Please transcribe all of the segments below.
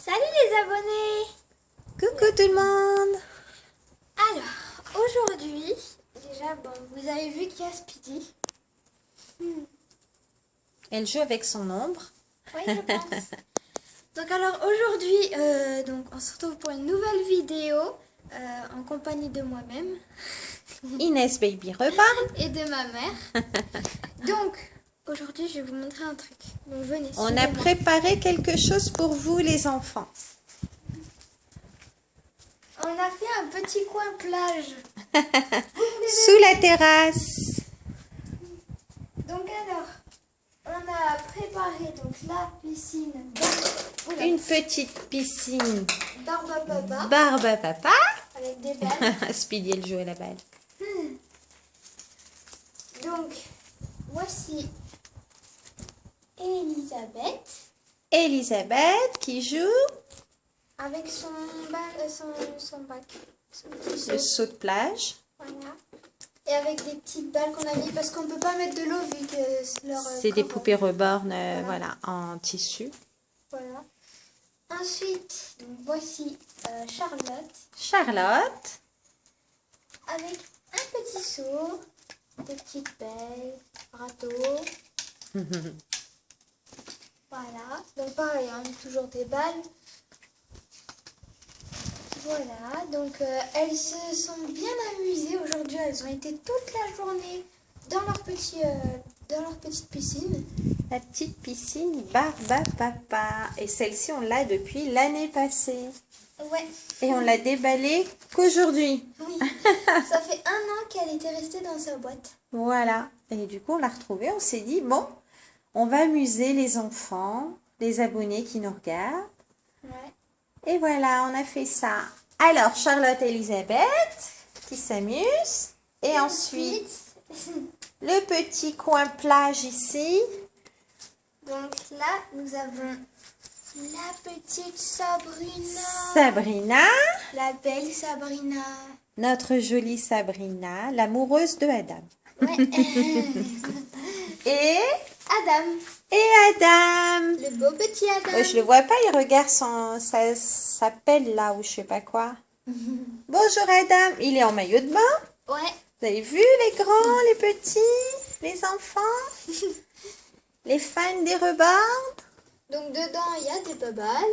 Salut les abonnés! Coucou tout le monde! Alors, aujourd'hui, déjà, bon, vous avez vu qu'il y a Speedy. Elle joue avec son ombre. Oui, je pense. Donc alors aujourd'hui, donc on se retrouve pour une nouvelle vidéo en compagnie de moi-même Inès Baby repart. et de ma mère. Donc, aujourd'hui, je vais vous montrer un truc. Donc venez, On a suivez-moi. préparé quelque chose pour vous les enfants. On a fait un petit coin plage. Sous la terrasse. Donc alors, on a préparé donc la piscine. Oula, Une petite piscine. Barbe à papa Barbe à papa. avec des balles. Speedy, elle joue à la balle. Donc, voici Elisabeth Elisabeth qui joue avec son bac, son petit le seau. saut de plage. Voilà. Et avec des petites balles qu'on a mis parce qu'on ne peut pas mettre de l'eau vu que c'est leur C'est des corps. poupées reborn Voilà. voilà, en tissu. Voilà. Ensuite, donc, voici Charlotte Charlotte. avec un petit seau, des petites belles, râteaux. Voilà. Donc pareil, on met toujours des balles. Voilà, donc elles se sont bien amusées aujourd'hui. Elles ont été toute la journée dans leur petite piscine. La petite piscine Barbe à papa. Et celle-ci, on l'a depuis l'année passée. Ouais, Et on l'a déballée qu'aujourd'hui. oui. Ça fait 1 an qu'elle était restée dans sa boîte. Voilà. Et du coup, on l'a retrouvée. On s'est dit, bon, on va amuser les enfants, les abonnés qui nous regardent. Ouais. Et voilà, on a fait ça. Alors, Charlotte et Elisabeth qui s'amusent. Et ensuite, le petit coin plage ici. Donc là, nous avons la petite Sabrina. Sabrina, La belle Sabrina. notre jolie Sabrina, l'amoureuse de Adam. Ouais. Et Adam. Adam. Le beau petit Adam. Je le vois pas, il regarde sa pelle là ou je sais pas quoi. Bonjour Adam, il est en maillot de bain. Ouais. Vous avez vu les grands, les petits, les enfants, les fans des rebords. Donc dedans, il y a des babales.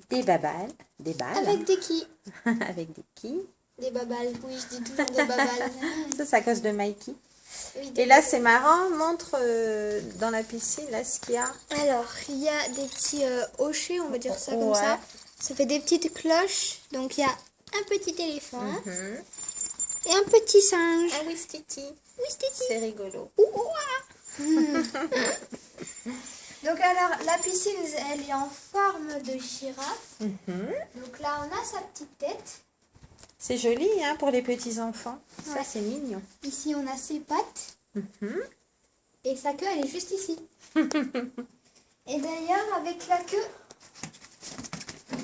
Des babales, des balles. Avec des qui? Avec des quilles. Des babales, oui, je dis toujours des babales. Ça, c'est à cause de Mikey. Oui, Et là, c'est marrant, montre dans la piscine là ce qu'il y a. alors, il y a des petits hochets, on va dire ça comme Ouais. ça. Ça fait des petites cloches. Donc, il y a un petit éléphant et un petit singe. Ah oui, Titi. Oui, c'était C'est rigolo. Donc, alors, la piscine, elle est en forme de girafe. Donc là, on a sa petite tête. C'est joli hein, pour les petits enfants. Ça, Ouais. c'est mignon. Ici, on a ses pattes. Et sa queue, elle est juste ici. Et d'ailleurs, avec la queue,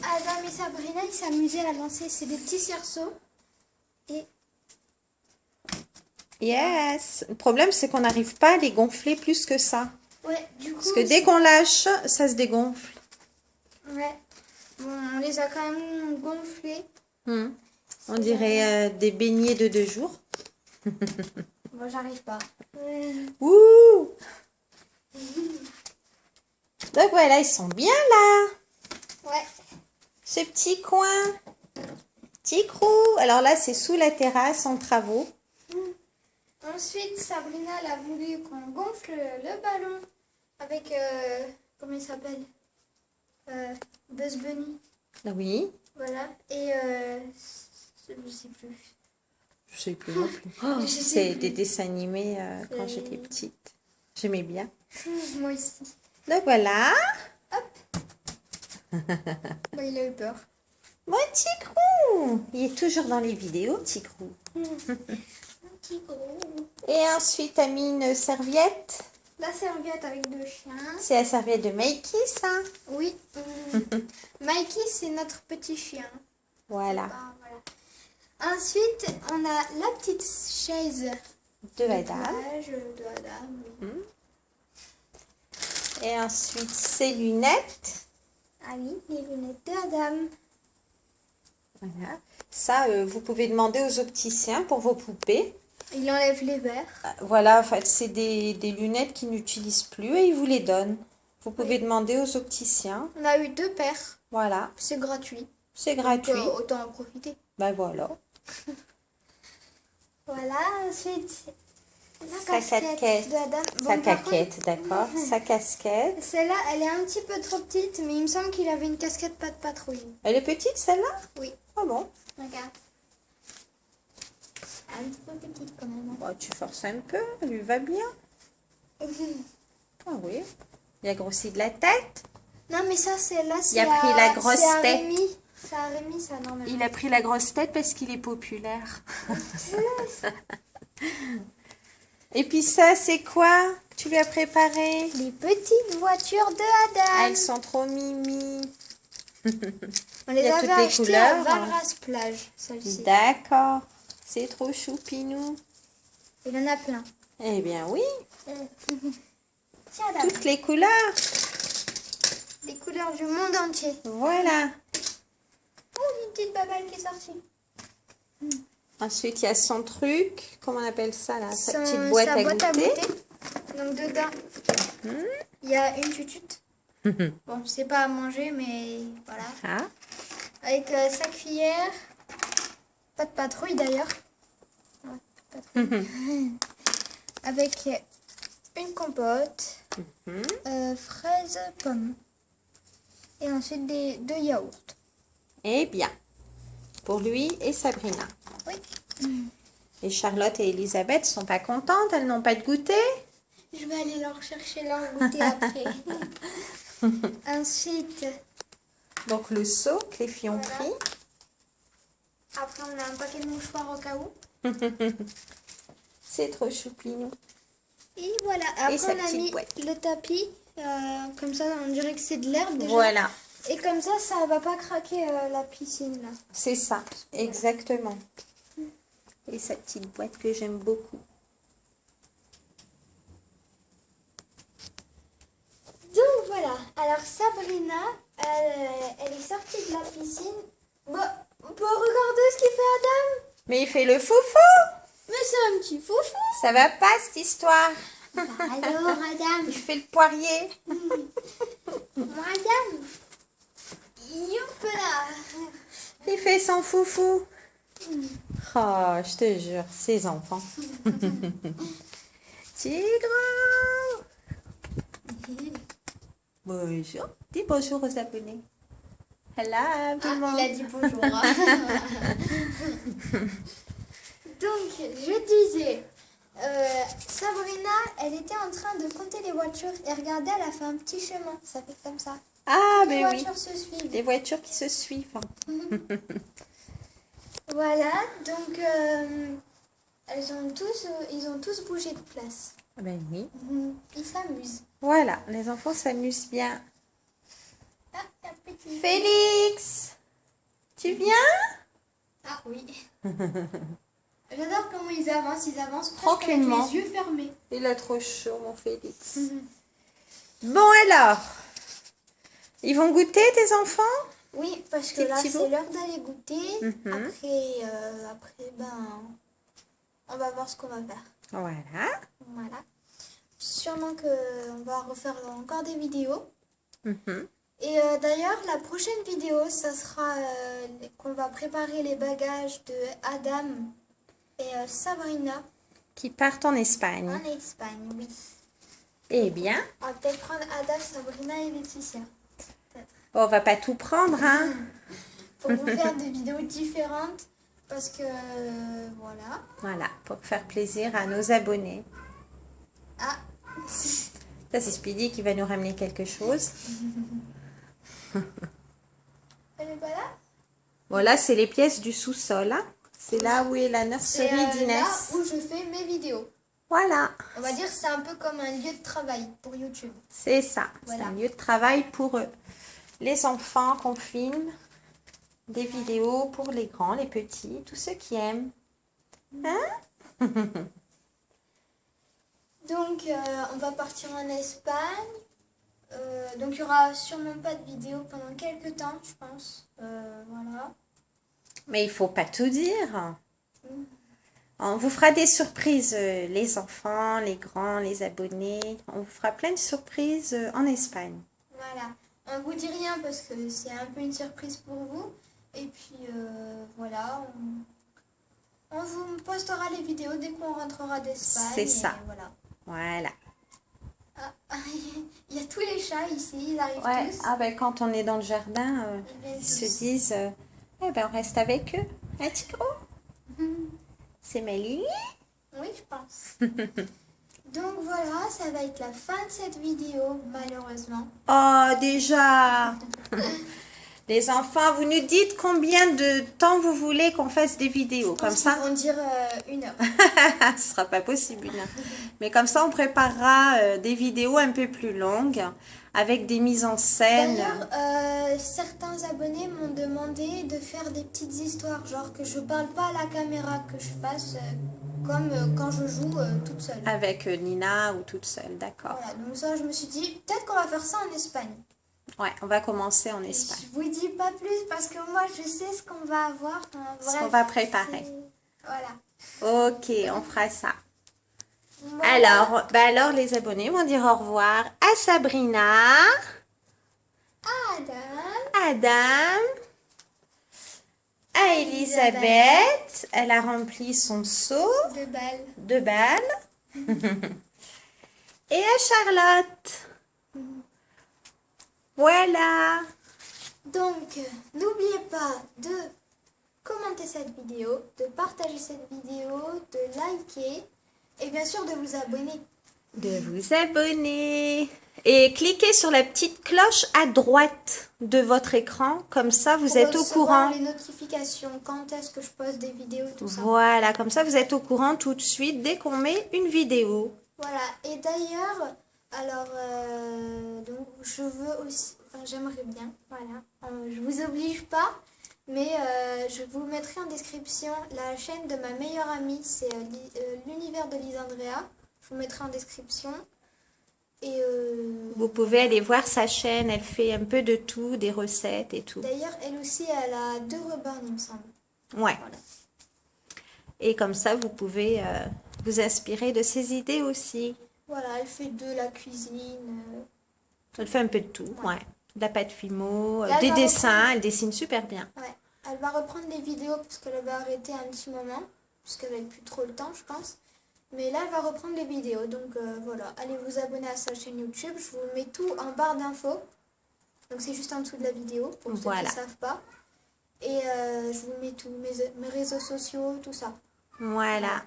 Adam et Sabrina, ils s'amusaient à lancer. C'est des petits cerceaux. Et Yes. Le problème, c'est qu'on n'arrive pas à les gonfler plus que ça. ouais, du coup. Parce que dès qu'on lâche, ça se dégonfle. Ouais. Bon, on les a quand même gonflés. On dirait des beignets de 2 jours. Bon, j'arrive pas. Ouh. Donc voilà, ils sont bien là. Ouais. Ce petit coin. Petit crou. Alors là, c'est sous la terrasse en travaux. Ensuite, Sabrina, elle a voulu qu'on gonfle le ballon avec, comment il s'appelle Bugs Bunny. Ah oui. Voilà. Et, je sais plus. Je sais plus non plus. Je sais C'est plus. des dessins animés quand j'étais petite. J'aimais bien. Moi aussi. Donc voilà. Bah, il a eu peur. Mon petit crou. Il est toujours dans les vidéos, petit crou. Un petit gros. Et ensuite, t'as mis une serviette. La serviette avec 2 chiens. C'est la serviette de Mikey, ça. Oui. Mikey, c'est notre petit chien. Voilà. Ah, voilà. Ensuite, on a la petite chaise De Adam. plage de Adam. Oui. Et ensuite, ses lunettes. Ah oui, les lunettes de Adam. Voilà. Ça, vous pouvez demander aux opticiens pour vos poupées. Il enlève les verres. Voilà, en fait, c'est des lunettes qu'ils n'utilisent plus et ils vous les donnent. Vous pouvez demander aux opticiens. On a eu 2 paires. Voilà, C'est gratuit. c'est Donc, gratuit. autant en profiter. Ben voilà. Voilà, ensuite, Sa casquette. de Adam. Sa Bon, par caquette, d'accord. Sa casquette. contre, celle-là, elle est un petit peu trop petite, mais il me semble qu'il avait une casquette pas de patrouille. Elle est petite, celle-là? Oui, Ah bon? regarde. Un petit peu petite quand même. Bon, tu forces un peu, elle lui va bien. Ah oui. Il a grossi de la tête. Non, mais ça, c'est là, c'est Il a pris la grosse c'est à tête. Rémi. C'est à Rémi, ça, normalement. Il a pris la grosse tête parce qu'il est populaire. Et puis ça, c'est quoi que tu lui as préparé? Les petites voitures de Adam. Elles sont trop mimi. On les il y a avait toutes les achetées à couleurs. Valras Plage, celle-ci. D'accord. C'est trop choupinou. Il en a plein. Eh bien oui, Tiens, Adam. toutes les couleurs. Les couleurs du monde entier. Voilà. Oh, une petite babelle qui est sortie. Ensuite, il y a son truc. Comment on appelle ça là? Sa petite Sa boîte à boîte goûter. Donc dedans, il y a une tutute. Bon, c'est pas à manger, mais voilà. Ah, Avec sa cuillère. Pas de patrouille d'ailleurs. Ouais, pas de patrouille. Avec une compote. Fraises, pommes. Et ensuite deux yaourts. eh bien, pour lui et Sabrina. Oui. Et Charlotte et Elisabeth sont pas contentes, elles n'ont pas de goûter. Je vais aller leur chercher leur goûter après. Ensuite, Donc le seau que les filles ont Voilà. pris. après on a un paquet de mouchoirs au cas où. C'est trop choupinou. Et voilà, après sa on a petite mis boîte. le tapis. Comme ça, on dirait que c'est de l'herbe déjà. Voilà, Et comme ça va pas craquer la piscine là. c'est ça, exactement. Et sa petite boîte que j'aime beaucoup. Donc voilà, alors Sabrina, elle est sortie de la piscine. Bah, on peut regarder ce qu'il fait Adam. Mais il fait le foufou. Mais c'est un petit foufou. Ça va pas cette histoire. Alors Adam, Il fait le poirier. Madame, youpla. Il fait son foufou. Oh, je te jure, ces enfants. Tigre. Bonjour. Dis bonjour aux abonnés. Hello, tout le monde. Il a dit bonjour. Donc, je disais, Sabrina, elle était en train de compter les voitures et regardez, elle a fait un petit chemin. Ça fait comme ça. Ah, Les ben oui. voitures se suivent. Des voitures qui se suivent. Voilà, donc ils ont tous bougé de place. Ben oui. Ils s'amusent. Voilà, les enfants s'amusent bien. Ah, un petit. Félix, tu viens? Ah oui. J'adore comment ils avancent presque avec Tranquillement. les yeux fermés. Il a trop chaud, mon Félix. Bon alors, ils vont goûter tes enfants? Oui, parce que Petit là, Thibaut. c'est l'heure d'aller goûter. Mhm. Après, on va voir ce qu'on va faire. Voilà. Voilà. Sûrement qu'on va refaire encore des vidéos. Mhm. Et d'ailleurs, la prochaine vidéo, ça sera qu'on va préparer les bagages de Adam et Sabrina Qui partent en Espagne. en Espagne, oui. Eh bien, On va peut-être prendre Adam, Sabrina et Laetitia. on va pas tout prendre, hein? Pour vous faire des vidéos différentes. Parce que, voilà. Voilà, pour faire plaisir à nos abonnés. Ah, Ça, c'est Speedy qui va nous ramener quelque chose. elle est pas là? Bon, là, c'est les pièces du sous-sol. Hein. C'est là où est la C'est nurserie là d'Inès. où je fais mes vidéos. Voilà, On va dire que c'est un peu comme un lieu de travail pour YouTube. c'est ça. Voilà. C'est un lieu de travail pour les enfants qu'on filme. Des vidéos pour les grands, les petits, tous ceux qui aiment. Hein? Donc, on va partir en Espagne. Donc il n'y aura sûrement pas de vidéo pendant quelques temps, je pense. Voilà. Mais il faut pas tout dire. On vous fera des surprises, les enfants, les grands, les abonnés. On vous fera plein de surprises en Espagne. Voilà. On vous dit rien parce que c'est un peu une surprise pour vous. Et puis voilà, on vous postera les vidéos dès qu'on rentrera d'Espagne. C'est ça. Et voilà. Voilà. Ah, il y a tous les chats ici, ils arrivent Ouais. tous. Ah ben quand on est dans le jardin, Ils viennent ils tous. se disent, eh ben on reste avec eux. Un petit gros. C'est Mélie. Oui, je pense. Donc voilà, ça va être la fin de cette vidéo, malheureusement. Oh, déjà. Les enfants, vous nous dites combien de temps vous voulez qu'on fasse des vidéos. Comme ça, Ils vont dire 1 heure. ce sera pas possible, une heure. Mais comme ça, on préparera des vidéos un peu plus longues avec des mises en scène. D'ailleurs, certains abonnés m'ont demandé de faire des petites histoires, genre que je parle pas à la caméra, que je fasse comme quand je joue toute seule. Avec Nina ou toute seule, d'accord. Voilà, donc ça, je me suis dit, peut-être qu'on va faire ça en Espagne. Ouais, on va commencer en Espagne. Je vous dis pas plus parce que moi, je sais ce qu'on va avoir. Enfin, Ce bref, qu'on va préparer. Voilà. Ok, on fera ça. Voilà. Alors, les abonnés vont dire au revoir à Sabrina, Adam. Adam, à Elisabeth. Elle a rempli son seau De balles. de balles. Et à Charlotte. Voilà. Donc, n'oubliez pas de commenter cette vidéo, de partager cette vidéo, de liker et bien sûr de vous abonner. De vous abonner. Et cliquez sur la petite cloche à droite de votre écran. Comme ça, vous Pour êtes au recevoir courant. les notifications, quand est-ce que je poste des vidéos, tout ça. Voilà, comme ça, vous êtes au courant tout de suite dès qu'on met une vidéo. Voilà, et d'ailleurs, alors, donc je veux aussi, enfin j'aimerais bien, voilà, je vous oblige pas, mais je vous mettrai en description la chaîne de ma meilleure amie, c'est l'univers de Lisandrea, je vous mettrai en description. Et Vous pouvez aller voir sa chaîne, elle fait un peu de tout, des recettes et tout. d'ailleurs, elle aussi, elle a 2 reborns, il me semble. Ouais. Voilà. Et comme ça, vous pouvez vous inspirer de ses idées aussi. Voilà, elle fait de la cuisine. Elle fait un peu de tout, ouais. De la pâte fimo, Là, des elle va dessins, elle dessine super bien. Ouais, elle va reprendre les vidéos parce qu'elle avait arrêté un petit moment, parce qu'elle n'avait plus trop le temps, je pense. Mais là, elle va reprendre les vidéos. Donc voilà, allez vous abonner à sa chaîne YouTube. Je vous mets tout en barre d'infos. Donc c'est juste en dessous de la vidéo pour ceux qui ne savent pas. Et je vous mets tous mes réseaux sociaux, tout ça. Voilà.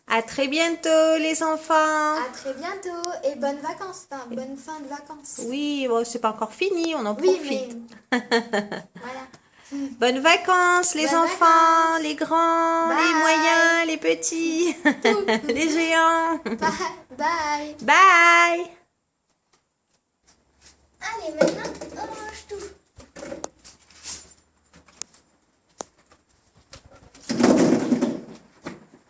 À très bientôt, les enfants. À très bientôt et bonnes vacances. Enfin, bonne fin de vacances. Oui, bon, c'est pas encore fini, on en Oui, profite. mais voilà. Bonnes vacances, les Bonnes enfants, vacances. les grands, les Bye. moyens, les petits, les géants. Bye. Bye. Bye. Allez, maintenant, on mange tout.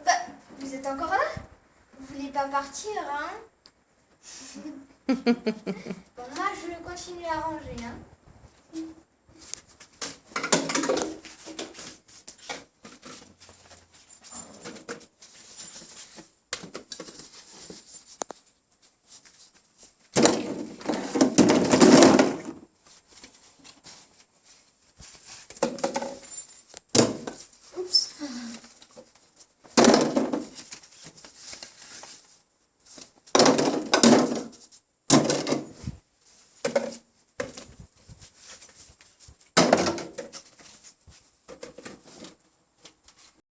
Bah, vous êtes encore là? Vous voulez pas partir, hein? Bon, moi, je continue à ranger, hein.